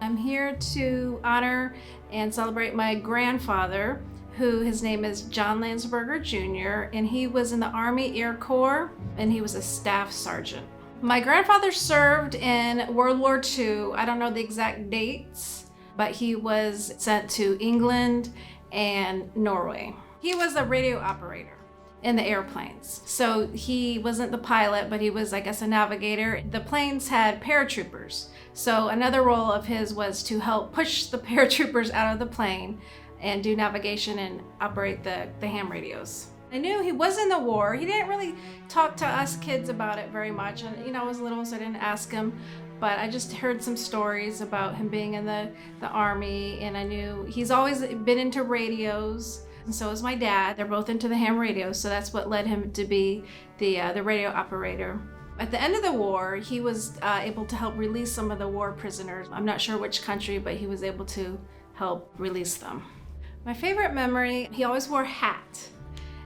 I'm here to honor and celebrate my grandfather, who his name is John Landsberger Jr., and he was in the Army Air Corps, and he was a staff sergeant. My grandfather served in World War II. I don't know the exact dates, but he was sent to England and Norway. He was a radio operator in the airplanes. So he wasn't the pilot, but he was, I guess, a navigator. The planes had paratroopers. So another role of his was to help push the paratroopers out of the plane and do navigation and operate the ham radios. I knew he was in the war. He didn't really talk to us kids about it very much. And I was little, so I didn't ask him. But I just heard some stories about him being in the Army, and I knew he's always been into radios. And so is my dad. They're both into the ham radio, so that's what led him to be the radio operator. At the end of the war, he was able to help release some of the war prisoners. I'm not sure which country, but he was able to help release them. My favorite memory, he always wore a hat.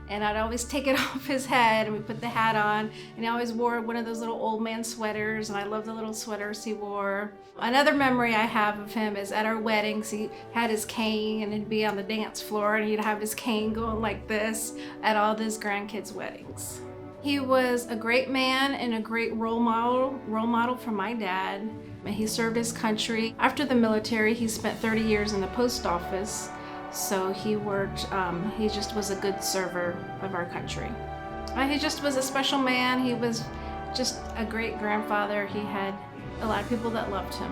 And I'd always take it off his head, and we put the hat on, and he always wore one of those little old man sweaters, and I love the little sweaters he wore. Another memory I have of him is at our weddings, he had his cane, and he'd be on the dance floor, and he'd have his cane going like this at all his grandkids' weddings. He was a great man and a great role model for my dad. He served his country. After the military, he spent 30 years in the post office. So he worked, he just was a good server of our country. He just was a special man. He was just a great grandfather. He had a lot of people that loved him.